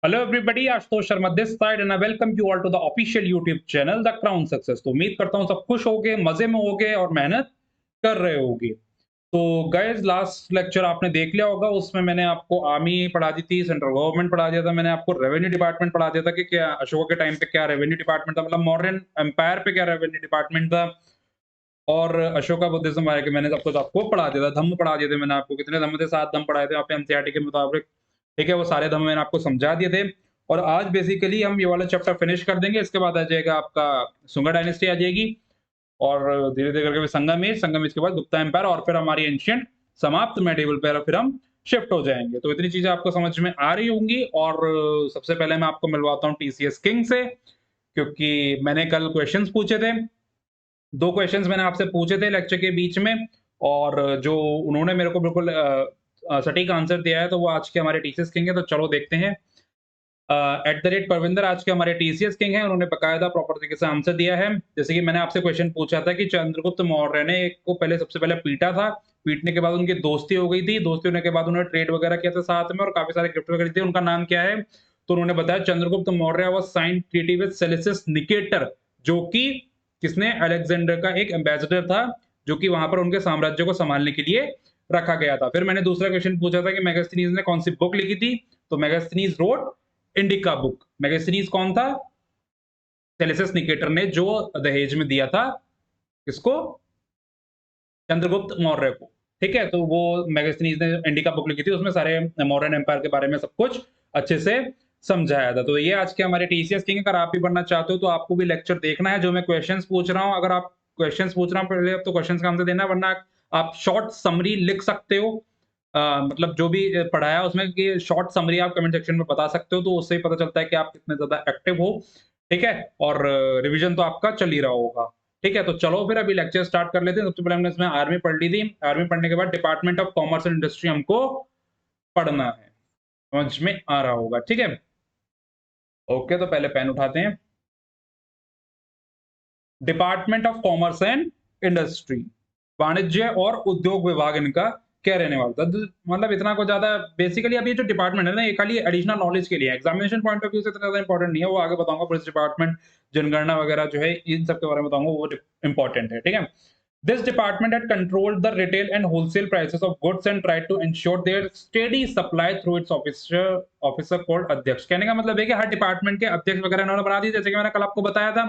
Hello everybody, Ashutosh Sharma this side and I welcome you all to the official YouTube channel the Crown Success. तो उम्मीद करता हूँ सब खुश होगे, मजे में होगे और मेहनत कर रहे होगे। तो गाइस, लास्ट लेक्चर आपने देख लिया होगा, उसमें मैंने आपको आर्मी पढ़ा दी थी, सेंट्रल गवर्नमेंट पढ़ा दिया था, मैंने आपको रेवेन्यू डिपार्टमेंट पढ़ा दिया था कि क्या अशोक के टाइम पे क्या रेवेन्यू डिपार्टमेंट था, मतलब मौर्यन एम्पायर पे क्या रेवेन्यू डिपार्टमेंट था। और अशोका बुद्धिज्म वाले के मैंने सब कुछ आपको पढ़ा दिया था, धम्म पढ़ा दिए थे मैंने आपको। कितने धम्म थे? 7 धम्म पढ़ाए थे आपने एनसीईआरटी के मुताबिक। ठीक है, वो सारे धम्म मैंने आपको समझा दिए थे। और आज बेसिकली हम ये वाला चैप्टर फिनिश कर देंगे। इसके बाद आ जाएगा आपका सुंगा डायनेस्टी आ जाएगी, और धीरे-धीरे करके संगम एज, संगम एज के बाद गुप्ता एम्पायर, और फिर हमारी एंशिएंट समाप्त मेडिएवल पे फिर हम शिफ्ट हो जाएँगे। तो इतनी चीज़ें आपको समझ में आ रही होंगी। और सबसे पहले मैं आपको मिलवाता हूँ टीसीएस किंग से, क्योंकि मैंने कल क्वेश्चन्स पूछे थे। 2 क्वेश्चन्स मैंने आपसे पूछे थे लेक्चर के बीच में, और जो उन्होंने मेरे को बिल्कुल सटीक आंसर दिया है, तो वो आज के हमारे टीसीएस किंग है। तो चलो देखते हैं। @परविंदर आज के हमारे टीसीएस किंग हैं। उन्होंने बकायदा प्रॉपर तरीके से आंसर दिया है। जैसे कि मैंने आपसे क्वेश्चन पूछा था कि चंद्रगुप्त मौर्य ने एक को पहले सबसे पहले पीटा था। पीटने के बाद उनकी दोस्ती हो गई थी। दोस्ती होने के बाद उन्होंने ट्रेड वगैरह किया था साथ में, और काफ़ी सारे गिफ्ट वगैरह दिए। उनका नाम क्या है? तो उन्होंने बताया Chandragupta Maurya was signed treaty with Seleucus Nicator, जो कि किसने? अलेक्जेंडर का एक एम्बेसडर था, जो कि वहाँ पर उनके साम्राज्य को सँभालने के लिए रखा गया था। फिर मैंने दूसरा क्वेश्चन पूछा था कि मेगास्थनीज़ ने कौन-सी बुक लिखी थी? तो मेगास्थनीज़ रोट इंडिका बुक। मेगास्थनीज़ कौन था? सेल्यूसियस निकेटर ने जो दहेज में दिया था, किसको? चंद्रगुप्त मौर्य को। ठीक है? तो वो मेगास्थनीज़ ने इंडिका बुक लिखी थी, उसमें सारे मौर्यन एम्पायर के बारे में सब कुछ अच्छे से समझाया था। तो ये आज के हमारे टीसीएस किंग हैं। अगर आप भी पढ़ना चाहते हो तो आपको भी लेक्चर देखना है, जो मैं क्वेश्चन्स पूछ रहा हूँ। अगर आप क्वेश्चन्स पूछ रहा हूँ पहले, तो क्वेश्चन्स का आंसर देना है, वरना आप शॉर्ट समरी लिख सकते हो। मतलब जो भी पढ़ाया है उसमें की शॉर्ट समरी आप कमेंट सेक्शन में बता सकते हो, तो उससे ही पता चलता है कि आप कितने ज़्यादा एक्टिव हो। ठीक है? और रिवीजन तो आपका चल ही रहा होगा। ठीक है, तो चलो फिर अभी लेक्चर स्टार्ट कर लेते हैं। सबसे पहले हमने इसमें आर्मी पढ़ ली थी। आर्मी पढ़ने के बाद department of commerce and industry हमको पढ़ना है। समझ में आ रहा होगा, ठीक है? ओके, तो पहले पेन उठाते हैं। Department of commerce and industry, वाणिज्य और उद्योग विभाग इनका क्या रहने वाला था। मतलब इतना कुछ ज्यादा बेसिकली अभी जो डिपार्टमेंट है ना, ये खाली एडिशनल नॉलेज के लिए है। एग्जामिनेशन पॉइंट ऑफ व्यू से इतना ज्यादा इंपॉर्टेंट नहीं है। वो आगे बताऊंगा। पुलिस डिपार्टमेंट, जनगणना वगैरह जो है, इन सब के बारे में बताऊंगा, वो इंपॉर्टेंट है। ठीक है? This department had controlled the retail and wholesale prices of goods and tried to ensure their steady supply through its officer called अध्यक्ष। कहने का मतलब है कि हर डिपार्टमेंट के अध्यक्ष वगैरह इन्होंने बना दिए। जैसे कि मैंने कल आपको बताया था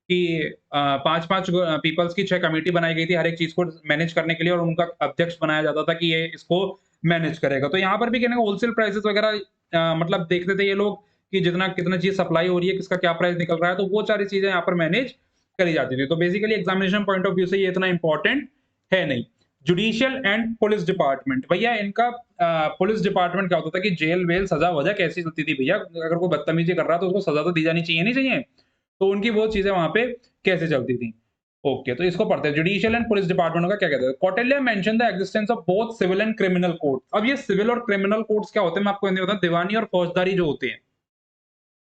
कि 5-5 पीपल्स की 6 कमेटी बनाई गई थी हर एक चीज़ को मैनेज करने के लिए, और उनका अध्यक्ष बनाया जाता था कि ये इसको मैनेज करेगा। तो यहाँ पर भी कहने का होलसेल प्राइसेस वगैरह मतलब देखते थे ये लोग कि जितना कितना चीज़ सप्लाई हो रही है, किसका क्या प्राइस निकल रहा है, तो वो सारी चीज़ें यहाँ पर मैनेज करी जाती थी। तो basically examination point of view से ये इतना इंपॉर्टेंट है नहीं। जुडिशियल एंड पुलिस डिपार्टमेंट, भैया इनका पुलिस डिपार्टमेंट क्या होता था कि जेल वेल सजा वजह कैसी चलती थी भैया? अगर कोई बदतमीजी कर रहा है तो उसको सजा तो दी जानी चाहिए, नहीं चाहिए? तो उनकी वो चीजें वहां पे कैसे चलती थी। ओके, तो इसको पढ़ते हैं। जुडिशियल एंड पुलिस डिपार्टमेंट का क्या कहते हैं? Kautilya mention the existence of both civil and criminal code. अब ये सिविल और क्रिमिनल कोड्स क्या होते हैं मैं आपको नहीं बताऊं। दीवानी और फौजदारी जो होते हैं,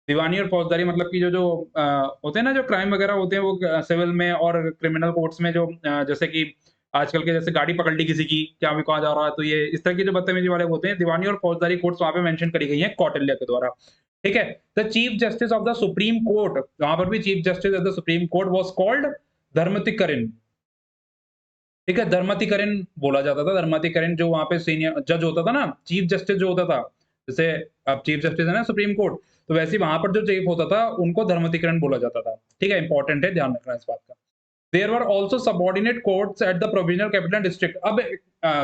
दीवानी और फौजदारी मतलब कि जो जो होते हैं ना, जो क्राइम वगैरह होते हैं, वो सिविल में और क्रिमिनल कोर्ट्स में, जो जैसे कि आजकल के जैसे गाड़ी पकड़ ली किसी की, क्या मैं कहाँ जा रहा है, तो ये इस तरह की जो बदतमीजी वाले होते हैं, दीवानी और फौजदारी कोर्ट्स वहां पे मेंशन करी गई हैं कौटिल्य के द्वारा। ठीक है? The chief justice of the Supreme Court, वहां पर भी chief justice of the Supreme Court was called Dharmatikarin. ठीक है? धर्मतिकरिन बोला जाता था। धर्मतिकरिन जो वहां पे सीनियर जज होता था ना, चीफ जस्टिस जो होता था, जैसे अब चीफ जस्टिस है ना सुप्रीम कोर्ट, तो वैसे ही वहां पर जो चीफ होता था उनको धर्मतिकरण बोला जाता था। ठीक है? इंपॉर्टेंट है, ध्यान रखना इस बात का। There were also subordinate courts at the provisional capital district. अब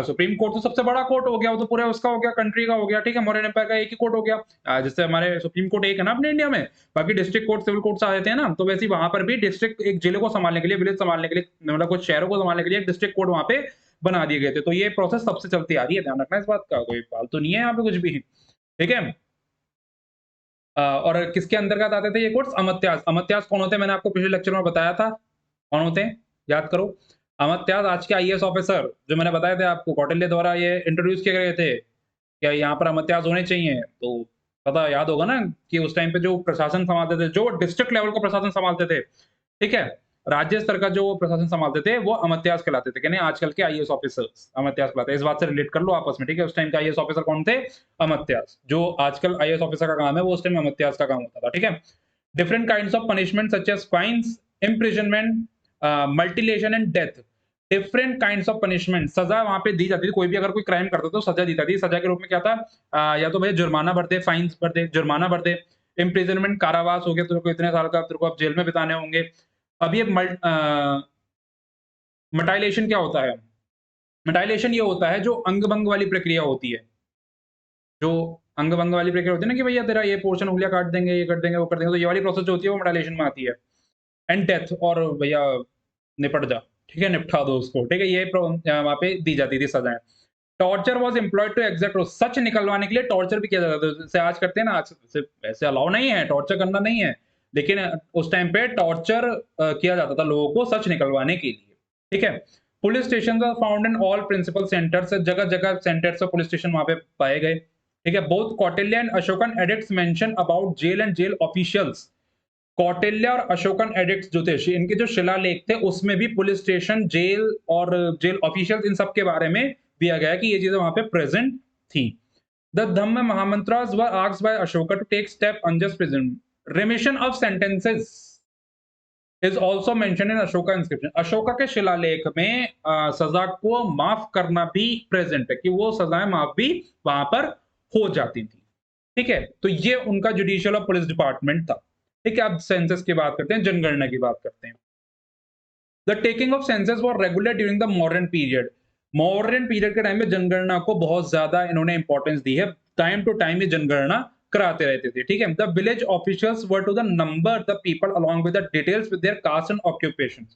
सुप्रीम कोर्ट तो सबसे बड़ा कोर्ट हो गया, वो तो पूरे उसका हो गया, कंट्री का हो गया। ठीक है? मॉडर्न एम्पायर का एक ही कोर्ट हो गया। जैसे हमारे सुप्रीम कोर्ट एक है ना अपने इंडिया में, बाकी डिस्ट्रिक्ट कोर्ट, सिविल कोर्ट्स आ जाते हैं ना, तो वैसे ही वहां पर भी डिस्ट्रिक्ट, एक जिले को संभालने के लिए, विलेज संभालने के लिए, मतलब कुछ शहरों को संभालने के लिए एक डिस्ट्रिक्ट कोर्ट वहां पे बना दिए गए थे। तो ये प्रोसेस सबसे चलती आ रही है, ध्यान रखना इस बात का, कोई फालतू नहीं है यहाँ पे कुछ भी। ठीक है? और किसके अंतर्गत आते थे ये कोर्ट्स? अमात्यास। अमात्यास कौन होते हैं? मैंने आपको पिछले लेक्चर में बताया था कौन होते हैं, याद करो। अमात्यास आज के आईएएस ऑफिसर, जो मैंने बताए थे आपको, कौटिल्य द्वारा ये इंट्रोड्यूस किए गए थे, क्या यहाँ पर अमात्यास होने चाहिए। तो पता याद होगा ना कि उस टाइम पे जो प्रशासन संभालते थे, जो डिस्ट्रिक्ट लेवल का प्रशासन संभालते थे, ठीक है, राज्य स्तर का जो प्रशासन संभालते थे वो अमात्यास कहलाते थे, यानी आजकल के आईएएस ऑफिसर्स अमात्यास कहलाते हैं। इस बात से रिलेट कर लो आपस में, ठीक है? उस टाइम के आईएएस ऑफिसर कौन थे? अमात्यास। जो आजकल आईएएस ऑफिसर का काम है, वो उस टाइम अमात्यास का काम होता था, ठीक है? Different kinds of punishment such as fines, imprisonment, mutilation and death. Different kinds of punishment, सजा वहाँ पे दी जाती थी। कोई भी अगर कोई क्राइम करता था तो सजा दी जाती थी। सजा के रूप में क्या था? या तो भैया जुर्माना भर दे, फाइन्स भर दे, जुर्माना भर दे। इम्प्रिजनमेंट कारावास हो गया, तेरे को इतने साल का तेरे को अब जेल में बिताने होंगे। अब ये मटाइलेशन क्या होता है? मटाइलेशन ये होता है जो अंग-भंग वाली प्रक्रिया होती है। जो अंग-भंग वाली प्रक्रिया होती है ना कि भैया तेरा ये पोर्शन उँगलियाँ काट देंगे, ये कर देंगे, वो कर देंगे, तो ये वाली प्रोसेस जो होती है वो मटाइलेशन में आती है। एंड डेथ, और भैया निपट जा, ठीक है? निपटा दो उसको, ठीक है? ये वहाँ पे दी जाती थी सज़ाएँ। Torture was employed to extract truth, सच निकलवाने के लिए टॉर्चर भी किया जाता था। जैसे आज करते हैं ना, आज सिर्फ़ वैसे अलाउ नहीं है, टॉर्चर करना नहीं है। लेकिन उस टाइम पे टॉर्चर किया जाता था लोगों को सच निकलवाने के लिए, ठीक है? Police stations are found in all principal centres, जगह-जगह सेंटर्स और पुलिस स्टेशन वहाँ पे पाए गए, ठीक है? Both Kautilya and Ashokan edicts mention about jail and jail officials. Kautilya और अशोकन एडिक्ट्स जो थे, इनके जो शिलालेख थे, उसमें भी पुलिस स्टेशन, जेल और जेल ऑफिशियल्स, इन सब के बारे में दिया गया है कि ये चीज़ें वहाँ पे प्रेज़ेंट थी। The Dhamma Mahamantras were asked by Ashoka to take step unjust prison. Remission of sentences is also mentioned in Ashoka inscription. Ashoka के शिलालेख में सजा को माफ करना भी प्रेजेंट है, कि वो सजाएं माफ भी वहां पर हो जाती थी, ठीक है? तो ये उनका जुडिशियल और पुलिस डिपार्टमेंट था, ठीक है? अब सेंसस की बात करते हैं, जनगणना की बात करते हैं। The taking of census war regular during the modern period. Modern period के टाइम में जनगणना को बहुत ज्यादा इन्होंने इंपॉर्टेंस दी है। टाइम टू टाइम ये जनगणना कराते रहते थे, ठीक है? The village officials were to the number the people along with the details with their caste and occupation.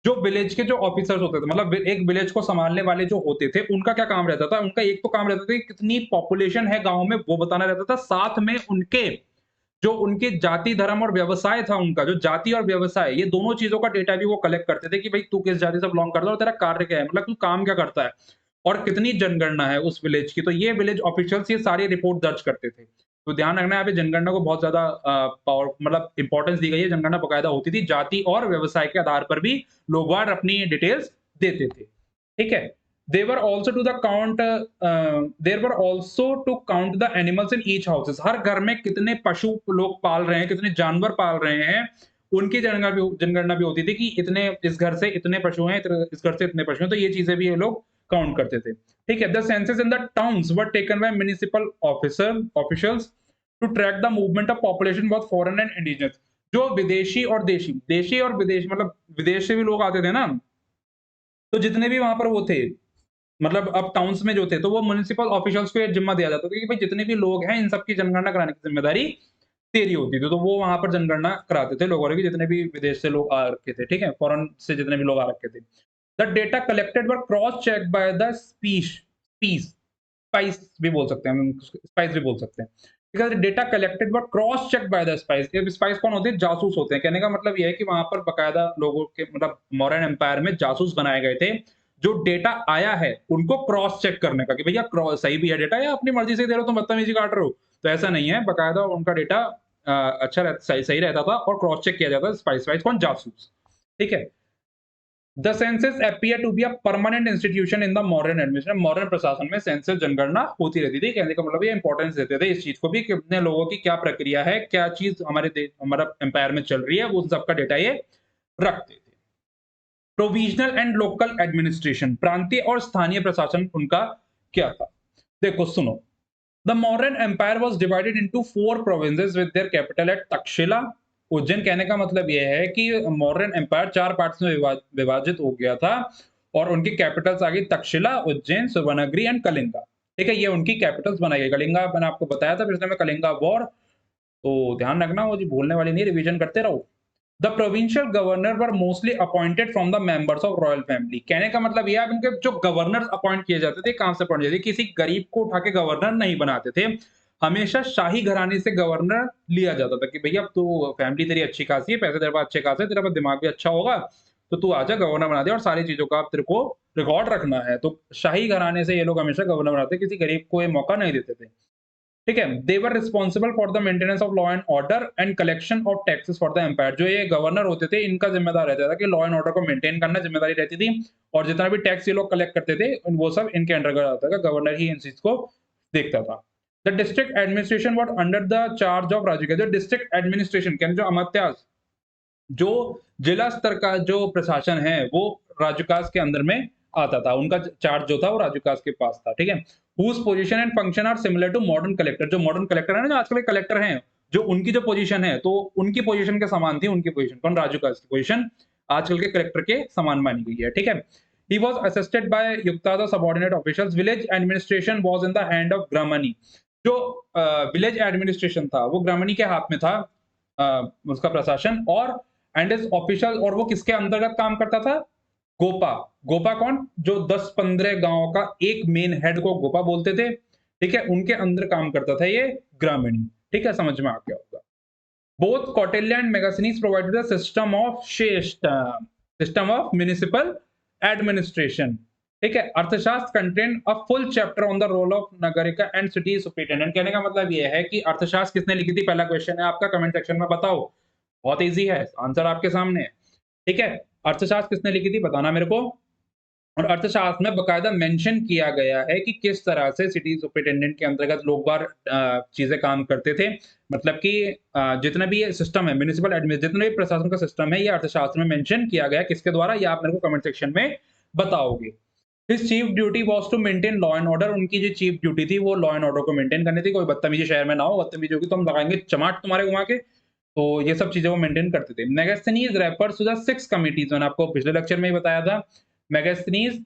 जो विलेज के जो ऑफिसर्स होते थे, मतलब एक विलेज को संभालने वाले जो होते थे, उनका क्या काम रहता था? उनका एक तो काम रहता था कि कितनी पॉपुलेशन है गांव में, वो बताना रहता था। साथ में उनके जो उनके जाति, धर्म और व्यवसाय था, उनका जो जाति और व्यवसाय, ये दोनों चीज़ों का डेटा भी वो कलेक्ट करते थे कि भाई तू किस जाति से बिलॉन्ग करता है और तेरा कार्य क्या है, मतलब तू काम क्या करता है और कितनी जनगणना है उस विलेज की। तो ये विलेज ऑफिशियल्स ये सारी रिपोर्ट दर्ज करते थे। तो ध्यान रखना, यहाँ पे जनगणना को बहुत ज़्यादा पावर मतलब इम्पोर्टेंस दी गई है। जनगणना बाकायदा होती थी, जाति और व्यवसाय के आधार पर भी लोग बाहर अपनी डिटेल्स देते थे, ठीक है? They were also to the count there were also to count the animals in each houses। हर घर में कितने पशु लोग पाल रहे हैं, कितने जानवर पाल रहे हैं, उनकी जनगणना भी होती थी कि इतने इस घर से इतने पशु हैं, इस घर से इतने पशु हैं, तो ये चीजें भी ये लोग काउंट करते थे, ठीक है? The census in the towns were taken by municipal officials to track the movement of population both foreign and indigenous. जो विदेशी और देशी और विदेशी, मतलब विदेश से भी लोग आते थे ना, तो जितने भी वहां पर वो थे, मतलब अब टाउन्स में जो थे, तो वो म्युनिसिपल ऑफिशियल्स को ये जिम्मा दिया जाता था कि भाई जितने भी लोग हैं, इन सबकी जनगणना कराने की जिम्मेदारी तेरी होती थी। तो वो वहां पर जनगणना कराते थे लोगों की, जितने भी विदेश से लोग आ रखे थे, ठीक है? फॉरेन से जितने भी लोग आ रखे थे। The data collected were cross check by the spies भी बोल सकते हैं हम, स्पाइस भी बोल सकते हैं, ठीक है? Data collected were cross check by the spies. ये स्पाइस कौन होते हैं? जासूस होते हैं। कहने का मतलब ये है कि वहां पर बकायदा लोगों के, मतलब मौर्यन एम्पायर में जासूस बनाए गए थे, जो डेटा आया है उनको क्रॉस चेक करने का, कि भैया सही भी है डेटा या अपनी मर्जी से दे रहे हो, तुम बदतमीजी काट रहे हो। तो ऐसा नहीं है, बकायदा उनका डेटा अच्छा सही रहता था और क्रॉस चेक किया जाता था। स्पाइस वाइस कौन? जासूस, ठीक है? The census appear to be a permanent institution in the modern administration. Modern प्रशासन में सेंसस जनगणना होती रहती थी। कहने का मतलब ये इंपॉर्टेंस देते थे इस चीज को भी, कि कितने लोगों की क्या प्रक्रिया है, क्या चीज हमारा एम्पायर में चल रही है, वो सबका डेटा ये रखते थे। प्रोविजनल एंड लोकल एडमिनिस्ट्रेशन, प्रांतीय और स्थानीय प्रशासन उनका क्या था? देखो सुनो, the modern empire was divided into 4 provinces with their capital at Taxila, Ujjain. कहने का मतलब यह है कि मॉडर्न एम्पायर 4 पार्ट्स में विभाजित हो गया था और उनकी कैपिटल्स आ गई तक्षशिला, उज्जैन, सुवर्णगिरी एंड कलिंगा, ठीक है? ये उनकी कैपिटल्स बनाई गई। कलिंगा मैंने आपको बताया था पिछले में, कलिंगा वॉर, तो ध्यान रखना, वो जी भूलने वाली नहीं, रिवीजन करते रहो। The provincial governor were mostly appointed from the members of royal family. कहने का मतलब यह है, इनके जो गवर्नर अपॉइंट किए जाते थे, कहां से अपॉइंट किए जाते थे? किसी गरीब को उठा के गवर्नर नहीं बनाते थे, हमेशा शाही घराने से गवर्नर लिया जाता था कि भैया तू, फैमिली तेरी अच्छी खासी है, पैसे तेरे पास अच्छे खासे, तेरे पास दिमाग भी अच्छा होगा, तो तू आजा गवर्नर बना दे, और सारी चीजों का तेरे को रिकॉर्ड रखना है। तो शाही घराने से ये लोग हमेशा गवर्नर बनाते, किसी गरीब को ये मौका नहीं देते थे। ठीक है। They were responsible for the maintenance of law and order and collection of taxes for the empire. जो ये गवर्नर होते थे, इनका जिम्मेदार रहता था कि लॉ एंड ऑर्डर को मेंटेन करना जिम्मेदारी रहती थी, और जितना भी टैक्स ये लोग कलेक्ट करते थे वो सब इनके अंडर आता था। गवर्नर ही इन चीज को देखता था। The district administration what under the charge of राजकीय। जो डिस्ट्रिक्ट एडमिनिस्ट्रेशन जो अमात्यास, जो जिला स्तर का जो प्रशासन है वो राजकाज के अंदर में आता था। उनका चार्ज जो था वो राजकाज के पास था। ठीक है। whose position and function are similar to modern collector। जो मॉडर्न कलेक्टर है ना, जो आजकल के कलेक्टर हैं, जो उनकी जो पोजीशन है तो उनकी पोजीशन के समान थी। उनकी पोजीशन कौन, राजकाज की पोजीशन आजकल के कलेक्टर के समान मानी गई है। ठीक है। he was assisted by Yukta subordinate officials. Village administration was in the hand of ग्रामनी। जो विलेज एडमिनिस्ट्रेशन था वो ग्रामनी के हाथ में था, उसका प्रशासन, और एंड इज ऑफिशियल, और वो किसके अंतर्गत काम करता था, गोपा। गोपा कौन, जो 10-15 गांव का एक मेन हेड को गोपा बोलते थे। ठीक है। उनके अंदर काम करता था ये ग्रामीणी। ठीक है, समझ में आ गया होगा। Both Kautilya and Megasthenes provided the system of system of municipal administration. ठीक है। Arthashastra contain a full chapter on the role of nagarika and city superintendent. कहने का मतलब ये है कि अर्थशास्त्र किसने लिखी थी, पहला क्वेश्चन है आपका, कमेंट सेक्शन में बताओ। बहुत इजी है, आंसर आपके सामने है। ठीक है। अर्थशास्त्र किसने लिखी थी बताना मेरे को। और अर्थशास्त्र में बकायदा मेंशन किया गया है कि किस तरह से सिटी सुपरिटेंडेंट के अंतर्गत लोग बार चीजें काम करते थे। मतलब कि जितना भी ये सिस्टम है, म्युनिसिपल एडमिनिस्ट्रेशन, जितना भी प्रशासन का सिस्टम है, ये अर्थशास्त्र में मेंशन किया गया है। किसके द्वारा, ये आप मेरे को कमेंट सेक्शन में बताओगे। His chief duty was to maintain law and order. उनकी जो चीफ ड्यूटी थी वो लॉ एंड ऑर्डर को मेंटेन करनी थी। कोई बदतमीजी शहर में ना हो, बदतमीजी होगी तो हम लगाएंगे चमाट तुम्हारे घुमा के। तो ये सब चीजें वो मेंटेन करते थे। Megasthenes refers to the 6 committees. मैंने आपको पिछले लेक्चर में ही बताया था। Megasthenes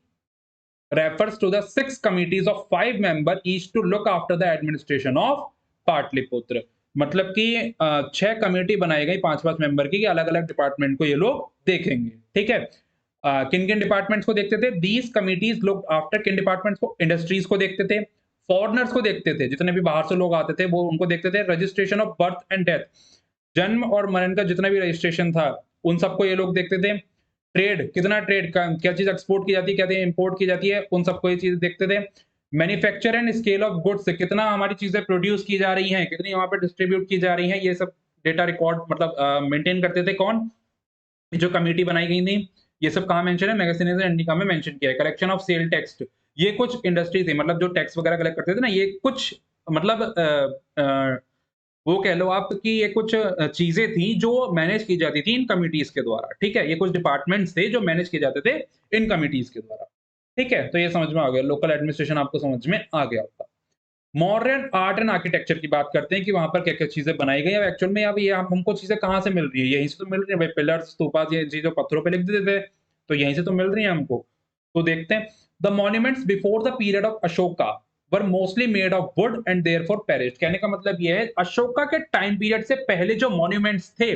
refers to the 6 committees of 5 members each to look after the administration of Pataliputra. मतलब कि 6 कमेटी बनाई गई 5-5 मेंबर की, अलग अलग डिपार्टमेंट को ये लोग देखेंगे। ठीक है। किन किन डिपार्टमेंट्स को देखते थे, दीज कमिटीज लुक आफ्टर किन डिपार्टमेंट्स को, इंडस्ट्रीज को देखते थे, फॉरनर्स को देखते थे, जितने भी बाहर से लोग आते थे वो उनको देखते थे, registration of birth and death, जन्म और मरण का जितना भी रजिस्ट्रेशन था उन सबको ये लोग देखते थे। ट्रेड, कितना ट्रेड का, क्या चीज एक्सपोर्ट की जाती है, क्या चीज इंपोर्ट की जाती है, उन सबको ये चीज देखते थे। Manufacture and scale of goods, कितना हमारी चीजें प्रोड्यूस की जा रही हैं, कितनी वहां पे डिस्ट्रीब्यूट की जा रही हैं, ये सब डेटा रिकॉर्ड मतलब मेंटेन करते थे। कौन, जो कमेटी बनाई गई थी, ये सब कहाँ मेंशन है, मैगजीन्स एंड इंडिका में मेंशन किया है। कलेक्शन ऑफ सेल टैक्स, ये कुछ इंडस्ट्री थी, मतलब जो टैक्स वगैरह कलेक्ट करते थे ना, ये कुछ मतलब वो कह लो आप कि ये कुछ चीजें थी जो मैनेज की जाती थी इन कमिटीज के द्वारा। ठीक है। ये कुछ डिपार्टमेंट्स थे जो मैनेज किए जाते थे इन कमिटीज के द्वारा। ठीक है। तो ये समझ में आ गया, लोकल एडमिनिस्ट्रेशन आपको समझ में आ गया होगा। मॉडर्न आर्ट एंड आर्किटेक्चर की बात करते हैं कि वहां पर क्या क्या चीजें बनाई गई। अब एक्चुअल में अब ये हमको चीजें कहाँ से मिल रही है, यहीं से तो मिल रही है भाई। पिलर्स, स्तूपा, ये चीजें पत्थरों पे लिख देते थे तो यहीं से तो मिल रही है हमको। तो देखते हैं। The monuments before the period of Ashoka were mostly made of would and therefore perished. कहने का मतलब ये है, अशोका के टाइम पीरियड से पहले जो मॉन्यूमेंट्स थे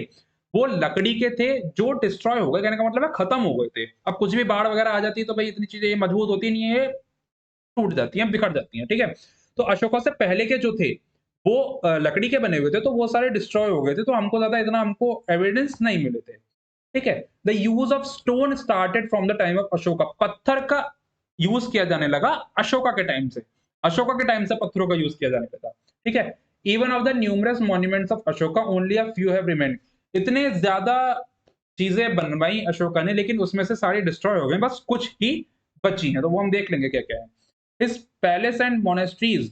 वो लकड़ी के थे जो डिस्ट्रॉय हो गए। कहने का मतलब है खत्म हो गए थे। अब कुछ भी बाढ़ वगैरह आ जाती है तो भाई इतनी चीजें मजबूत होती नहीं है, टूट जाती हैं, बिखर जाती हैं। ठीक है। तो अशोका से पहले के जो थे वो लकड़ी के बने हुए थे, तो वो सारे डिस्ट्रॉय हो गए थे, तो हमको ज्यादा इतना हमको एविडेंस नहीं मिले थे। ठीक है। The use of stone started from the time of Ashoka. पत्थर का यूज किया जाने लगा अशोका के टाइम से। अशोका के टाइम से पत्थरों का यूज किया जाने लगा। ठीक है। Even of the numerous monuments of Ashoka only a few have remained. इतने ज्यादा चीजें बनवाई अशोका ने, लेकिन उसमें से सारी डिस्ट्रॉय हो गई, बस कुछ ही बची हैं। तो वो हम देख लेंगे क्या क्या है। His palace and monasteries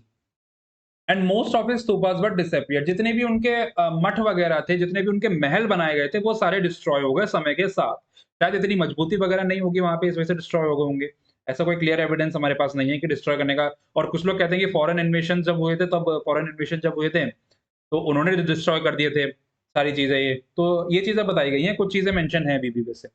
and most of his stupas were disappeared। जितने भी उनके मठ वगैरह थे, जितने भी उनके महल बनाए गए थे, वो सारे डिस्ट्रॉय हो गए समय के साथ। शायद इतनी मजबूती वगैरह नहीं होगी वहां पे, इस वजह से डिस्ट्रॉय हो गए होंगे। ऐसा कोई क्लियर एविडेंस हमारे पास नहीं है कि डिस्ट्रॉय करने का। और कुछ लोग कहते हैं कि फॉरेन इन्वेशन जब हुए थे, तब फॉरेन इन्वेशन जब हुए थे तो उन्होंने डिस्ट्रॉय कर दिए थे सारी चीजें। ये तो ये चीजें बताई गई हैं, कुछ चीजें मेंशन है अभी भी वैसे।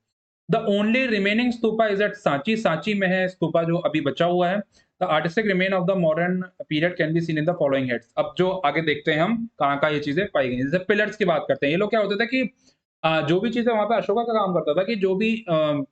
The only remaining stupa is at Sanchi. Sanchi में है स्तूपा जो अभी बचा हुआ है। The artistic remain of the modern period can be seen in the following heads. अब जो आगे देखते हैं हम कहाँ ये चीजें पाई गई। जैसे पिलर्स की बात करते हैं, ये लोग क्या होता था कि जो भी चीजें वहां पे अशोका का काम करता था कि जो भी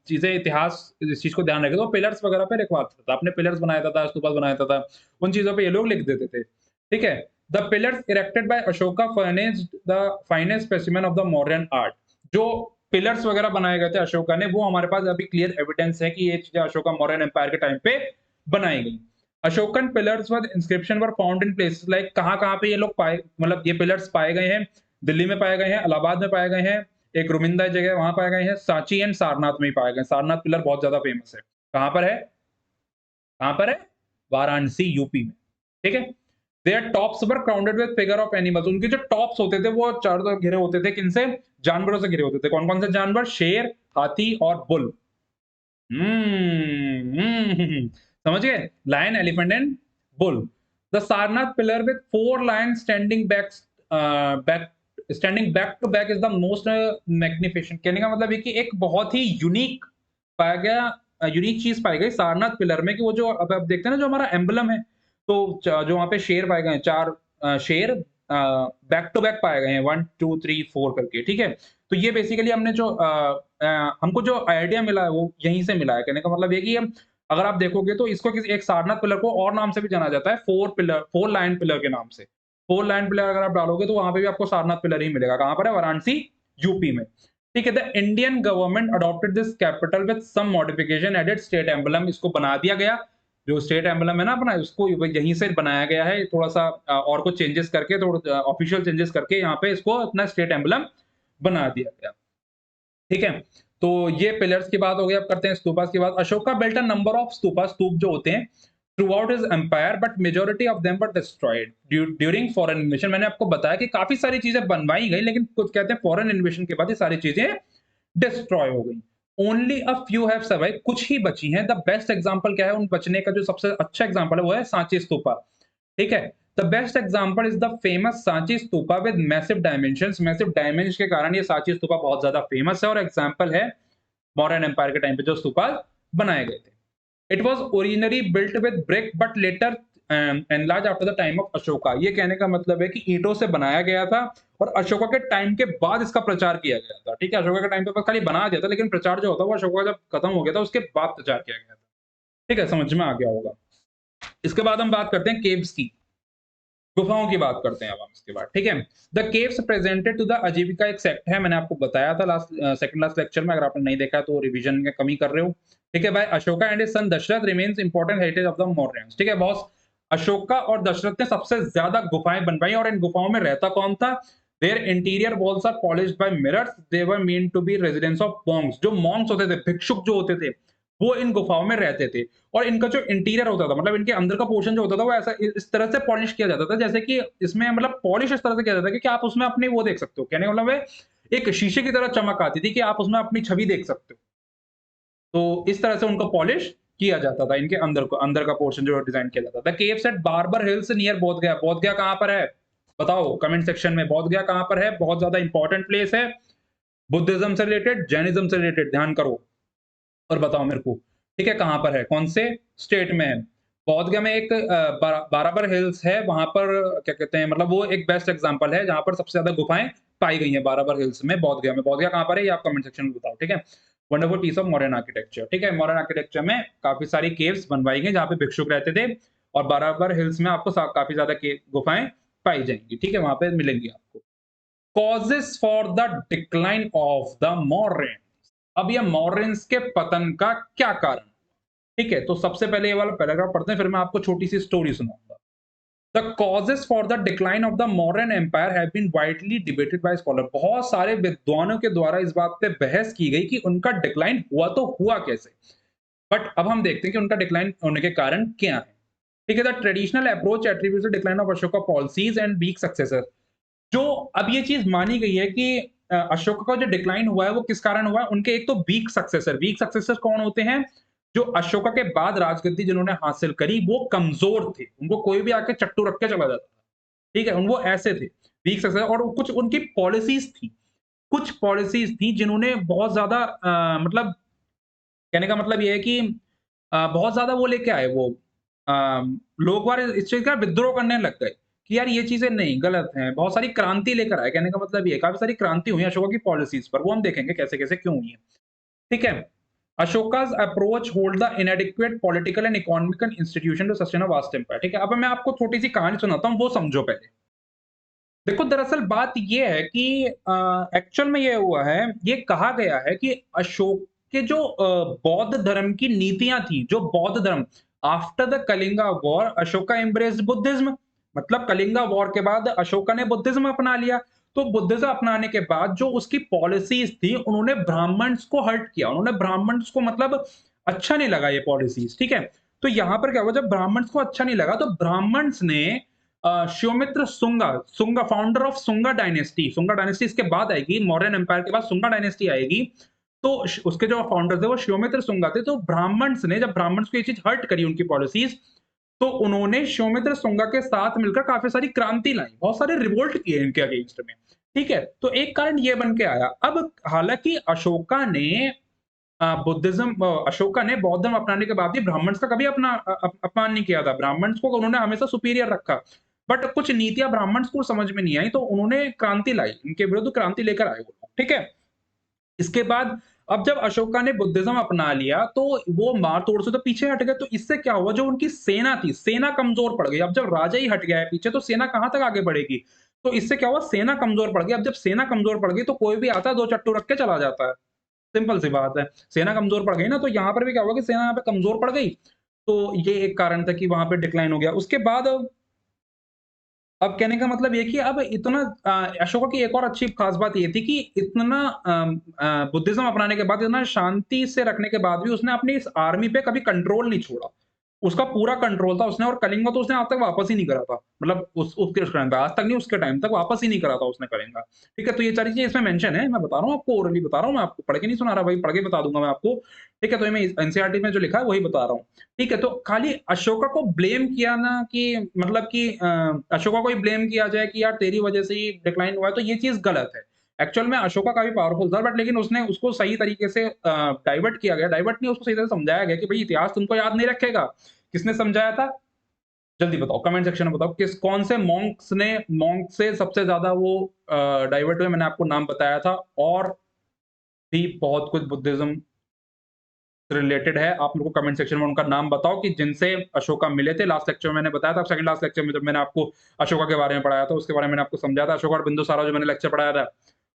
चीजें इतिहास इस चीज को ध्यान रखे तो पिलर्स वगैरह पे लिखवाता था, अपने पिलर्स बनाया था, स्तूपा बनाया था, उन चीजों पे ये लोग लिख देते थे। ठीक है। The pillars erected by Ashoka furnished the finest specimen of the modern art. जो पिलर्स वगैरह बनाए गए थे अशोका ने, वो हमारे पास अभी क्लियर एविडेंस है कि ये चीजें अशोका मौर्यन एम्पायर के टाइम पे बनाई गई। Ashokan pillars with inscription were found in places like कहाँ-कहाँ पे ये लोग पाए, मतलब ये पिलर्स पाए गए हैं? दिल्ली में पाए गए हैं, इलाहाबाद में पाए गए हैं, एक रोमिंदा जगह है वहाँ पाए गए हैं, सांची एंड सारनाथ में ही पाए गए हैं। सारनाथ पिलर बहुत ज़्यादा फेमस है। कहाँ पर है? कहाँ पर है? वाराणसी, यूपी में। ठीक है? Their tops were crowded with figure of animals. उनके जो टॉप्स होते थे वो चारों तरफ घिरे होते थे किनसे? जानवरों से घिरे होते थे। कौन-कौन से जानवर? शेर, हाथी और बुल। समझ गए? Lion, elephant and bull. The Sarnath pillar with 4 lions back standing back to back is the most magnificent. कहने का मतलब है कि एक बहुत ही यूनिक पाया गया, यूनिक चीज़ पाई गई सारनाथ पिलर में कि वो जो अब आप देखते हैं ना जो हमारा एम्बलम है, तो जो वहाँ पे शेर पाए गए हैं, 4 शेर बैक टू बैक पाए गए हैं 1, 2, 3, 4 करके, ठीक है? तो ये बेसिकली हमने जो हमको जो आइडिया मिला है वो यहीं से मिला है। कहने का मतलब ये कि हम अगर आप देखोगे तो इसको किसी एक सारनाथ पिलर को और नाम से भी जाना जाता है, 4 लायन पिलर के नाम से। 4 लायन पिलर अगर आप डालोगे तो वहाँ पे भी आपको सारनाथ पिलर ही मिलेगा। कहाँ पर है? वाराणसी, यूपी में। ठीक है, the Indian government adopted this capital with some modification, added state emblem, इसको बना दिया गया। जो स्टेट एम्बलम है ना अपना, उसको यहीं से बनाया गया है। थोड़ा-सा और कुछ चेंजेस करके, थोड़ा ऑफिशियल चेंजेस करके यहाँ पे इसको अपना स्टेट एम्बलम बना दिया गया। ठीक है? तो ये पिलर्स की बात हो गई, अब करते हैं स्तूपास की बात। Ashoka built a number of stupa, stupa जो होते हैं throughout his empire, but majority of them were destroyed during foreign invasion. मैंने आपको बताया कि काफ़ी सारी चीज़ें बनवाई गई, लेकिन कुछ कहते हैं फॉरेन इन्वेशन के बाद ये सारी चीज़ें डिस्ट्रॉय हो गई। Only a few have survived, कुछ ही बची हैं। द बेस्ट एग्जांपल क्या है उन बचने का? जो सबसे अच्छा एग्जांपल है वो है सांची स्तूपा। ठीक है? The best example is the famous Sanchi stupa with massive dimensions. Massive dimensions के कारण ये सांची स्तूपा बहुत ज्यादा फेमस है और एग्जांपल है मौर्यन एम्पायर के टाइम पे जो स्तूपा बनाए गए थे। It was originally built with brick but later enlarge after the time of Ashoka. ये कहने का मतलब है कि ईंटों से बनाया गया था और अशोका के टाइम के बाद इसका प्रचार किया गया था। ठीक है? अशोका के टाइम पे बस खाली बना दिया था, लेकिन प्रचार जो होता है वो अशोका जब खत्म हो गया था उसके बाद प्रचार किया गया था। ठीक है? समझ में आ गया होगा। इसके बाद हम बात करते हैं केव्स की। गुफाओं की बात करते हैं अब हम इसके बाद, ठीक है? The caves presented to the Ajivika एक सेक्ट है, मैंने आपको बताया था सेकंड लास्ट लेक्चर में। अगर आपने नहीं देखा तो रिवीजन में कमी कर रहे हो। ठीक है भाई? Ashoka and his son Dasharatha remains important heritage of the Mauryans. ठीक है बॉस? अशोका और दशरथ ने सबसे ज्यादा गुफाएं बनवाई और इन गुफाओं में रहता कौन था? Their interior walls are polished by mirrors, they were mean to be residence of monks. जो मॉन्क्स होते थे, भिक्षुक जो होते थे, वो इन गुफाओं में रहते थे। और इनका जो इंटीरियर होता था, मतलब इनके अंदर का पोर्शन जो होता था वो ऐसा इस तरह से पॉलिश किया जाता था, जैसे कि इसमें मतलब पॉलिश इस तरह से किया जाता है कि आप उसमें अपनी वो देख सकते हो। कहने का मतलब है एक शीशे की तरह चमक आती थी कि आप उसमें अपनी छवि देख सकते हो। तो इस तरह से उनको पॉलिश किया जाता था, इनके अंदर का पोर्शन जो डिजाइन किया जाता था। The caves at Barabar hills near Bodhgaya. Bodhgaya कहाँ पर है? बताओ कमेंट सेक्शन में, बोधगया कहाँ पर है? बहुत ज्यादा इंपॉर्टेंट प्लेस है, बुद्धिज्म से रिलेटेड, जैनिज्म से रिलेटेड। ध्यान करो और बताओ मेरे को, ठीक है, कहाँ पर है? कौन से स्टेट में है? बोधगया में एक बाराबर हिल्स है, वहाँ पर क्या कहते हैं, मतलब वो एक बेस्ट एग्जांपल है जहाँ पर सबसे ज़्यादा गुफाएँ पाई गई हैं बाराबर हिल्स में, बोधगया में। बोधगया कहाँ पर है ये आप कमेंट सेक्शन में बताओ, ठीक है? Wonderful piece of modern architecture. ठीक है? मॉडर्न आर्किटेक्चर में काफ़ी सारी केव्स बनवाई गई जहाँ पे भिक्षुक रहते थे और बाराबर हिल्स में आपको काफ़ी ज़्यादा के गुफाएँ पाई जाएँगी, ठीक है? वहाँ पे मिलेंगी आपको। Causes for the decline of the Mauryan. अब ये मौर्यंस के पतन का क्या कारण? ठीक है, तो सबसे पहले ये वाला पैराग्राफ पढ़ते हैं, फिर मैं आपको छोटी-सी स्टोरी सुनाऊँगा। The causes for the decline of the Mauryan empire have been widely debated by scholar. बहुत सारे विद्वानों के द्वारा इस बात पे बहस की गई कि उनका डिक्लाइन हुआ तो हुआ कैसे? बट अब हम देखते हैं कि उनका डिक्लाइन होने के कारण क्या है। ठीक है? The traditional approach attributes the decline of Ashoka policies and weak successor. जो अब ये चीज़ मानी गई है कि अशोका का जो डिक्लाइन हुआ है वो किस कारण हुआ है? उनके एक तो वीक सक्सेसर कौन होते हैं? जो अशोका के बाद राजगद्दी जिन्होंने हासिल करी वो कमज़ोर थे। उनको कोई भी आके चट्टू रख के चला जाता था। ठीक है? वो ऐसे थे, वीक सक्सेसर। और कुछ उनकी पॉलिसीज़ थी। कुछ पॉलिसीज़ थी जिन्होंने बहुत ज़्यादा मतलब कहने का मतलब ये है कि बहुत ज़्यादा वो लेके आए वो अ, लोग बाग इस चीज़ का विद्रोह करने लग गए कि यार ये चीज़ें नहीं, गलत हैं। बहुत सारी क्रांति लेकर आए, कहने का मतलब ये है, काफ़ी सारी क्रांति हुई है अशोका की पॉलिसीज़ पर, वो हम देखेंगे कैसे-कैसे क्यों हुई है। ठीक है? अशोका's approach hold the inadequate political and economical institution to sustain a vast empire। ठीक है? अब मैं आपको छोटी-सी कहानी सुनाता हूँ, वो समझो पहले। देखो दरअसल बात ये है कि एक्चुअल में ये हुआ है, ये कहा गया है कि अशोक के जो बौद्ध धर्म की नीतियाँ थी, जो बौद्ध धर्म, after the Kalinga war Ashoka embraced Buddhism, मतलब कलिंगा वॉर के बाद अशोका ने बुद्धिज्म अपना लिया। तो बुद्धिज्म अपनाने के बाद जो उसकी पॉलिसीज थी, उन्होंने ब्राह्मण्स को हर्ट किया, उन्होंने ब्राह्मण्स को मतलब अच्छा नहीं लगा ये पॉलिसीज, ठीक है। तो यहाँ पर क्या हुआ, जब ब्राह्मण्स को अच्छा नहीं लगा तो ब्राह्मण्स ने Shyomitra Sunga, Sunga founder of Sunga dynasty, Sunga dynasty इसके बाद आएगी, मौर्यन एम्पायर के बाद सुंगा डायनेस्टी आएगी। तो उसके जो फाउंडर थे वो श्योमित्र सुंगा थे। तो ब्राह्मण्स ने, जब ब्राह्मण्स को ये चीज हर्ट करी उनकी पॉलिसीज, तो उन्होंने श्योमित्र सुंगा के साथ मिलकर काफी सारी क्रांति लाई, बहुत सारे रिवोल्ट किए इनके अगेंस्ट में, ठीक है। तो एक कारण ये बन के आया। अब हालांकि अशोका ने बुद्धिज्म, अशोका ने बौद्ध धर्म अपनाने के बाद भी ब्राह्मण्स का कभी अपमान नहीं किया था, ब्राह्मण्स को उन्होंने हमेशा सुपीरियर रखा। बट कुछ नीतियां ब्राह्मण्स को समझ में नहीं आई, तो उन्होंने क्रांति लाई, इनके विरुद्ध क्रांति लेकर आए वो लोग, ठीक है। इसके बाद अब जब अशोका ने बुद्धिज्म अपना लिया तो वो मार तोड़ से तो पीछे हट गए। तो इससे क्या हुआ, जो उनकी सेना थी, सेना कमजोर पड़ गई। अब जब राजा ही हट गया है पीछे तो सेना कहां तक आगे बढ़ेगी। तो इससे क्या हुआ, सेना कमजोर पड़ गई। अब जब सेना कमजोर पड़ गई तो कोई भी आता है, दो चट्टू रख के चला जाता है, सिंपल सी बात है। सेना कमजोर पड़ गई ना, तो यहाँ पर भी क्या हुआ कि सेना यहाँ पे कमजोर पड़ गई। तो ये एक कारण था कि वहां पे डिक्लाइन हो गया। उसके बाद अब कहने का मतलब ये कि अब इतना अशोका की एक और अच्छी खास बात ये थी कि इतना बुद्धिज्म अपनाने के बाद, इतना शांति से रखने के बाद भी उसने अपनी इस आर्मी पे कभी कंट्रोल नहीं छोड़ा। उसका पूरा कंट्रोल था उसने, और कलिंगा तो उसने आज तक वापस ही नहीं करा था। मतलब उसके टाइम पे, आज तक नहीं, उसके टाइम तक वापस ही नहीं करा था उसने कलिंगा। ठीक है, तो ये सारी चीजें इसमें मेंशन है, मैं बता रहा हूँ आपको, ओरली बता रहा हूँ मैं आपको, पढ़ के नहीं सुना रहा भाई, पढ़ के बता दूंगा मैं आपको। ठीक है, तो ये मैं एनसीईआरटी में जो लिखा है वही बता रहा हूँ। ठीक है, तो खाली अशोका को ब्लेम किया ना, कि मतलब कि अशोका को ही ब्लेम किया जाए कि यार तेरी वजह से ही डिक्लाइन हुआ है, तो ये चीज गलत है। एक्चुअल में अशोका काफी पावरफुल था, बट लेकिन उसने उसको सही तरीके से डाइवर्ट किया गया, डाइवर्ट नहीं, उसको सही तरह से समझाया गया कि भाई इतिहास तुमको याद नहीं रखेगा। किसने समझाया था, जल्दी बताओ, कमेंट सेक्शन में बताओ, किस कौन से मॉन्क्स ने, मॉन्क से सबसे ज्यादा वो डाइवर्ट हुए, मैंने आपको नाम बताया था। और भी बहुत कुछ बुद्धिज्म रिलेटेड है, आप मेरे को कमेंट सेक्शन में उनका नाम बताओ कि जिनसे अशोका मिले थे। लास्ट लेक्चर में मैंने बताया था, सेकंड लास्ट लेक्चर में जब मैंने आपको अशोका के बारे में पढ़ाया था, उसके बारे में मैंने आपको समझाया था। अशोका और बिंदुसारा जो मैंने लेक्चर पढ़ाया था,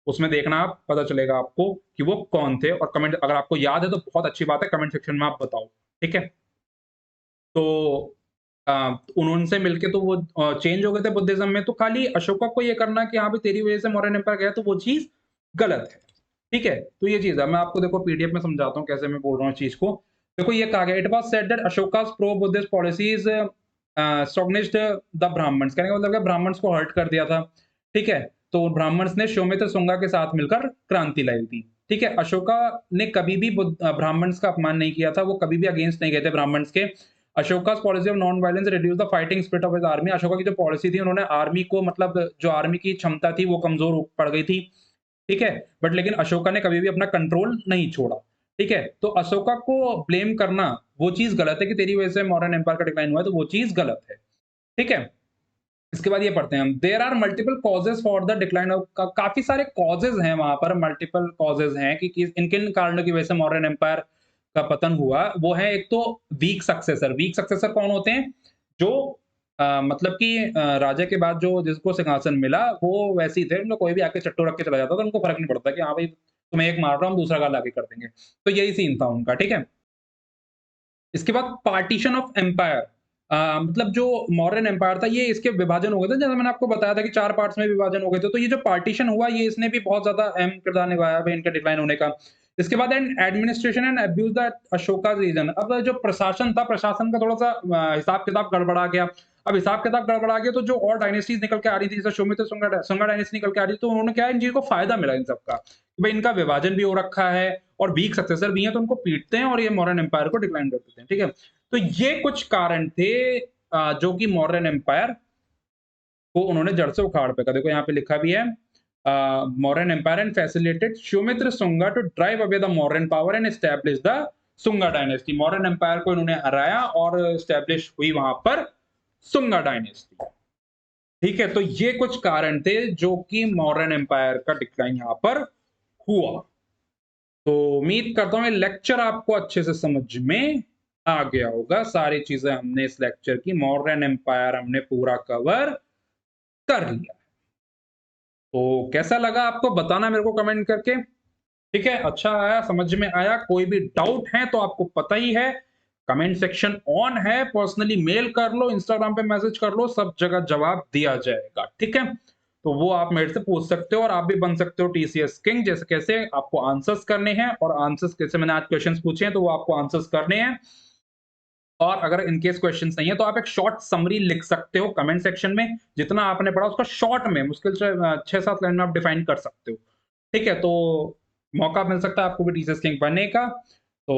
उसमें देखना, आप पता चलेगा आपको कि वो कौन थे। और कमेंट अगर आपको याद है तो बहुत अच्छी बात है, कमेंट सेक्शन में आप बताओ, ठीक है। तो उनसे मिलके तो वो चेंज हो गए थे बुद्धिज्म में। तो खाली अशोका को ये करना कि हाँ भाई तेरी वजह से मौर्यन एम्पायर गया, तो वो चीज गलत है, ठीक है। तो ये चीज है, मैं आपको देखो पीडीएफ में समझाता हूँ कैसे मैं बोल रहा हूँ चीज को। देखो ये कहा गया, it was said that Ashoka's pro Buddhist policies antagonised the Brahmans, कहने का मतलब है ब्राह्मण्स को हर्ट कर दिया था, ठीक है। तो ब्राह्मण्स ने श्योमित्र सुंगा के साथ मिलकर क्रांति लाई थी, ठीक है। अशोका ने कभी भी ब्राह्मण्स का अपमान नहीं किया था, वो कभी भी अगेंस्ट नहीं गए थे ब्राह्मण्स के। Ashoka's policy of non violence reduce the fighting spirit of his army, Ashoka की जो पॉलिसी थी, उन्होंने आर्मी को, मतलब जो आर्मी की क्षमता थी वो कमजोर पड़ गई थी, ठीक है। बट लेकिन अशोका ने कभी भी अपना कंट्रोल नहीं छोड़ा, ठीक है। तो अशोका को ब्लेम करना वो चीज गलत है कि तेरी वजह से मौर्यन एम्पायर का डिक्लाइन हुआ है, तो वो चीज गलत है, ठीक है। इसके बाद ये पढ़ते हैं हम, there are multiple causes for the decline of, काफी सारे कॉजेज हैं वहां पर, मल्टीपल कॉजेज हैं कि किन किन कारणों की वजह से मौर्यन एम्पायर का पतन हुआ। वो है एक तो वीक सक्सेसर। वीक सक्सेसर कौन होते हैं, जो मतलब कि राजा के बाद जो जिसको सिंहासन मिला वो वैसे ही थे, उनको कोई भी आके चट्टू रख के चला जाता था, उनको फर्क नहीं पड़ता कि हाँ भाई तुम्हें एक मार रहा हूँ, हम दूसरा गाल आगे कर देंगे। तो यही सीन था उनका, ठीक है। इसके बाद पार्टीशन ऑफ एम्पायर, मतलब जो मौर्यन एम्पायर था, ये इसके विभाजन हो गए थे, जैसा मैंने आपको बताया था कि 4 पार्ट्स में विभाजन हो गए थे। तो ये जो पार्टीशन हुआ, ये इसने भी बहुत ज़्यादा अहम किरदार निभाया है इनके डिक्लाइन होने का। इसके बाद administration and abuse the Ashoka's reason, अब जो प्रशासन था, प्रशासन का थोड़ा-सा हिसाब-किताब गड़बड़ा गया। अब हिसाब-किताब गड़बड़ा गया तो जो और डायनेस्टीज़ निकल के आ रही थी, जैसे श्योमित्र सुंगा डायनेस्टी निकल के आ रही थी, तो उन्होंने क्या है, इन चीज़ों को फ़ायदा मिला इन सबका, कि भाई इनका विभाजन भी हो रखा है और वीक सक्सेसर भी हैं, तो उनको पीटते हैं और ये मौर्यन एम्पायर को डिक्लाइन कर देते हैं, ठीक है। तो ये कुछ कारण थे जो कि मौर्यन एम्पायर को उन्होंने जड़ से उखाड़ फेंका। देखो यहाँ पे लिखा भी है, Mauryan empire and facilitated Shyomitra Sunga to drive away the Mauryan power and establish the Sunga dynasty. Mauryan empire को इन्होंने हराया और एस्टैब्लिश हुई वहां पर सुंगा डायनेस्टी, ठीक है। तो ये कुछ कारण थे जो कि मौर्यन एम्पायर का डिक्लाइन यहाँ पर हुआ। तो उम्मीद करता हूँ ये लेक्चर आपको अच्छे से समझ में आ गया होगा। सारी चीजें हमने इस लेक्चर की, मौर्यन एम्पायर हमने पूरा कवर कर लिया। तो कैसा लगा आपको, बताना मेरे को कमेंट करके, ठीक है। अच्छा आया, समझ में आया, कोई भी डाउट है तो आपको पता ही है, कमेंट सेक्शन ऑन है, पर्सनली मेल कर लो, इंस्टाग्राम पे मैसेज कर लो, सब जगह जवाब दिया जाएगा, ठीक है? तो वो आप मेरे से पूछ सकते हो और आप भी बन सकते हो टीसीएस किंग। जैसे कैसे आपको आंसर्स करने हैं और आंसर्स कैसे मैंने आज क्वेश्चंस पूछे हैं तो वो आपको आंसर्स करने हैं। और अगर इन केस क्वेश्चंस नहीं है तो आप एक शॉर्ट समरी लिख सकते हो कमेंट सेक्शन में, जितना आपने पढ़ा उसका शॉर्ट में मुश्किल से 6-7 लाइन में आप डिफाइन कर सकते हो। ठीक है? तो मौका मिल सकता है आपको भी टीसीएस किंग बनने का। तो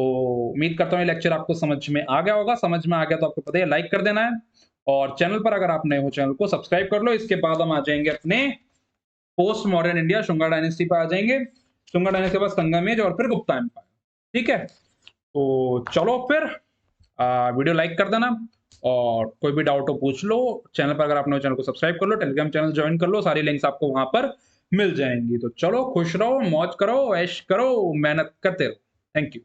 उम्मीद करता हूँ ये लेक्चर आपको समझ में आ गया होगा। समझ में आ गया तो आपको पता है लाइक कर देना है और चैनल पर अगर आप नए हो चैनल को सब्सक्राइब कर लो। इसके बाद हम आ जाएँगे अपने post modern India Shunga dynasty पे आ जाएँगे। शुंगा डायनेस्टी के बाद संगम एज और फिर गुप्ता एम्पायर। ठीक है? तो चलो फिर वीडियो लाइक कर देना और कोई भी डाउट हो पूछ लो। चैनल पर अगर आपने चैनल को सब्सक्राइब कर लो, टेलीग्राम चैनल ज्वाइन कर लो, सारी लिंक्स आपको वहां पर मिल जाएंगी। तो चलो खुश रहो, मौज करो, ऐश करो, मेहनत करते रहो। Thank you.